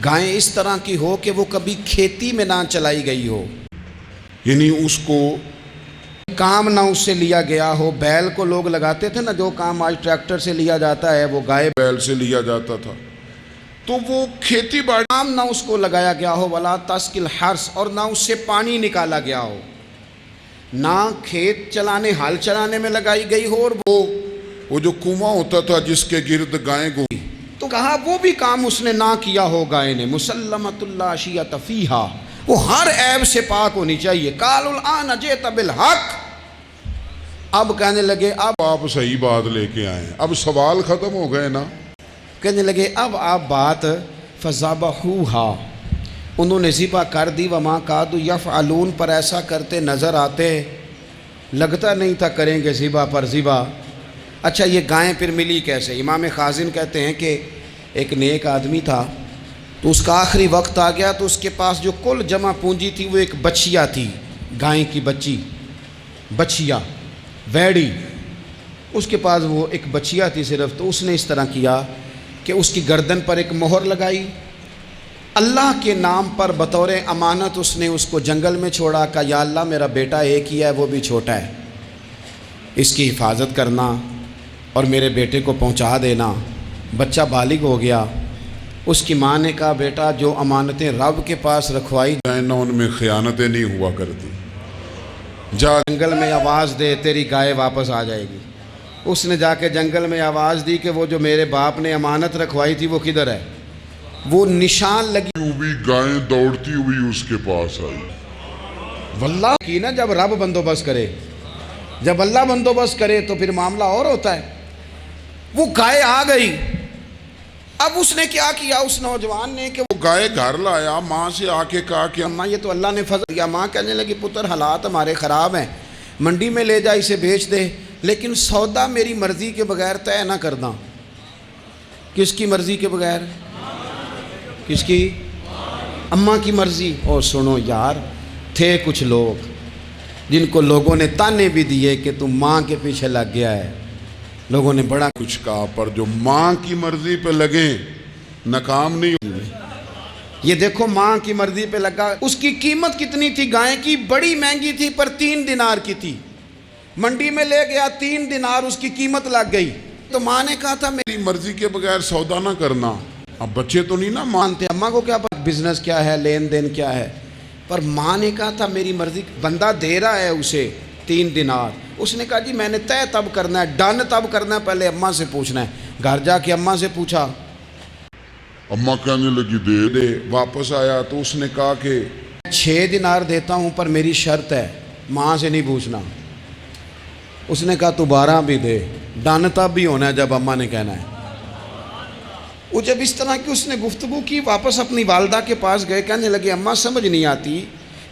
گائیں اس طرح کی ہو کہ وہ کبھی کھیتی میں نہ چلائی گئی ہو، یعنی اس کو کام نہ اس سے لیا گیا ہو۔ بیل کو لوگ لگاتے تھے نا، جو کام آج ٹریکٹر سے لیا جاتا ہے وہ گائے بیل سے لیا جاتا تھا، تو وہ کھیتی باڑی کام نہ اس کو لگایا گیا ہو، ولا تسقل حرث، اور نہ اس سے پانی نکالا گیا ہو، نہ کھیت چلانے ہل چلانے میں لگائی گئی ہو، اور وہ جو کنواں ہوتا تھا جس کے گرد گائیں تو کہا وہ بھی کام اس نے نہ کیا ہو گائے نے۔ مسلمۃ لا شیۃ فیہا، وہ ہر عیب سے پاک ہونی چاہیے۔ قالوا الآن جئت بالحق، اب کہنے لگے اب آپ صحیح بات لے کے آئے، اب سوال ختم ہو گئے نا۔ کہنے لگے اب آپ بات فذبحوہا، انہوں نے ذبح کر دی، وما کادوا یفعلون، پر ایسا کرتے نظر آتے، لگتا نہیں تھا کریں گے ذبح پر ذبح۔ اچھا یہ گائیں پھر ملی کیسے؟ امام خازن کہتے ہیں کہ ایک نیک آدمی تھا، تو اس کا آخری وقت آ گیا، تو اس کے پاس جو کل جمع پونجی تھی وہ ایک بچیا تھی، گائیں کی بچی، بچیا ویڑی، اس کے پاس وہ ایک بچیا تھی صرف۔ تو اس نے اس طرح کیا کہ اس کی گردن پر ایک مہر لگائی، اللہ کے نام پر بطور امانت اس نے اس کو جنگل میں چھوڑا، کہا یا اللہ میرا بیٹا ایک ہی ہے، وہ بھی چھوٹا ہے، اس کی حفاظت کرنا اور میرے بیٹے کو پہنچا دینا۔ بچہ بالغ ہو گیا، اس کی ماں نے کہا بیٹا جو امانتیں رب کے پاس رکھوائی نہ ان میں خیانتیں نہیں ہوا کرتی، جا جنگل میں آواز دے تیری گائے واپس آ جائے گی۔ اس نے جا کے جنگل میں آواز دی کہ وہ جو میرے باپ نے امانت رکھوائی تھی وہ کدھر ہے؟ وہ نشان لگی ہوئی گائیں دوڑتی ہوئی اس کے پاس آئی۔ واللہ کی نا، جب رب بندوبست کرے، جب اللہ بندوبست کرے تو پھر معاملہ اور ہوتا ہے۔ وہ گائے آ گئی، اب اس نے کیا کیا اس نوجوان نے کہ وہ گائے گھر لایا، ماں سے آ کے کہا کہ اماں یہ تو اللہ نے فضل دیا۔ ماں کہنے لگی پتر حالات ہمارے خراب ہیں، منڈی میں لے جا اسے بیچ دے، لیکن سودا میری مرضی کے بغیر طے نہ کرنا۔ کس کی مرضی کے بغیر؟ کس کی؟ اماں کی مرضی۔ اور سنو یار، تھے کچھ لوگ جن کو لوگوں نے تانے بھی دیے کہ تم ماں کے پیچھے لگ گیا ہے، لوگوں نے بڑا کچھ کہا، پر جو ماں کی مرضی پہ لگیں ناکام نہیں ہوئے۔ یہ دیکھو ماں کی مرضی پہ لگا۔ اس کی قیمت کتنی تھی گائے کی؟ بڑی مہنگی تھی، پر 3 دینار کی تھی۔ منڈی میں لے گیا، 3 دینار اس کی قیمت لگ گئی۔ تو ماں نے کہا تھا میری مرضی کے بغیر سودا نہ کرنا۔ اب بچے تو نہیں نا مانتے، اماں کو کیا پتا بزنس کیا ہے، لین دین کیا ہے، پر ماں نے کہا تھا میری مرضی۔ بندہ دے رہا ہے اسے 3 دینار، اس نے کہا جی میں نے طے تب کرنا ہے، ڈن تب کرنا ہے، پہلے اماں سے پوچھنا ہے۔ گھر جا کے اماں سے پوچھا، اماں کہنے لگی دے دے۔ واپس آیا تو اس نے کہا کہ 6 دینار دیتا ہوں پر میری شرط ہے، ماں سے نہیں پوچھنا۔ اس نے کہا تو 12 بھی دے، ڈن تب بھی ہونا ہے جب اماں نے کہنا ہے۔ وہ جب اس طرح کی اس نے گفتگو کی، واپس اپنی والدہ کے پاس گئے، کہنے لگے اماں سمجھ نہیں آتی،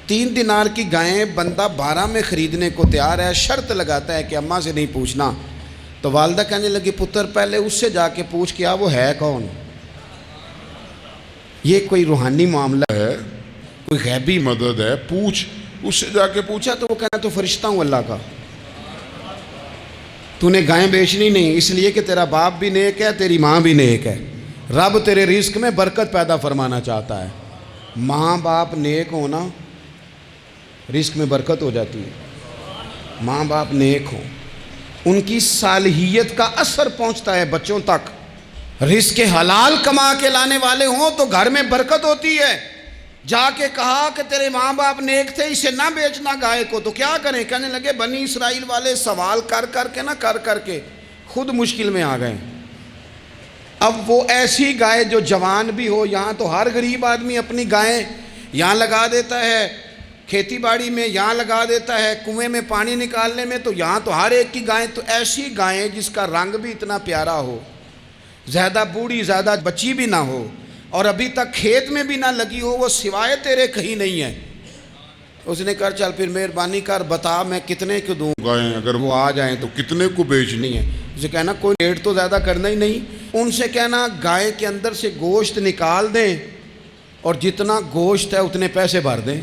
3 دینار کی گائیں بندہ 12 میں خریدنے کو تیار ہے، شرط لگاتا ہے کہ اماں سے نہیں پوچھنا۔ تو والدہ کہنے لگی پتر پہلے اس سے جا کے پوچھ کیا وہ ہے کون؟ یہ کوئی روحانی معاملہ ہے، کوئی غیبی مدد ہے، پوچھ اس سے جا کے پوچھا تو وہ کہنا تو فرشتہ ہوں اللہ کا، تو نے گائیں بیچنی نہیں، اس لیے کہ تیرا باپ بھی نیک ہے، تیری ماں بھی نیک ہے، رب تیرے رزق میں برکت پیدا فرمانا چاہتا ہے۔ ماں باپ نیک ہونا، رزق میں برکت ہو جاتی ہے۔ ماں باپ نیک ہوں، ان کی صالحیت کا اثر پہنچتا ہے بچوں تک۔ رزق حلال کما کے لانے والے ہوں تو گھر میں برکت ہوتی ہے۔ جا کے کہا کہ تیرے ماں باپ نیک تھے، اسے نہ بیچنا گائے کو، تو کیا کریں؟ کہنے لگے بنی اسرائیل والے سوال کر کر کے خود مشکل میں آ گئے۔ اب وہ ایسی گائے جو جوان بھی ہو، یہاں تو ہر غریب آدمی اپنی گائیں یہاں لگا دیتا ہے، کھیتی باڑی میں یہاں لگا دیتا ہے، کنویں میں پانی نکالنے میں، تو یہاں تو ہر ایک کی گائیں، تو ایسی گائیں جس کا رنگ بھی اتنا پیارا ہو، زیادہ بوڑھی زیادہ بچی بھی نہ ہو، اور ابھی تک کھیت میں بھی نہ لگی ہو، وہ سوائے تیرے کہیں نہیں ہے۔ اس نے کہا چل پھر مہربانی کر بتا میں کتنے کو دوں گائیں، اگر وہ آ جائیں تو کتنے کو بیچنی نہیں ہے۔ اسے کہنا کوئی ریٹ تو زیادہ کرنا ہی نہیں، ان سے کہنا گائے کے اندر سے گوشت نکال دیں اور جتنا گوشت ہے اتنے پیسے بھر دیں۔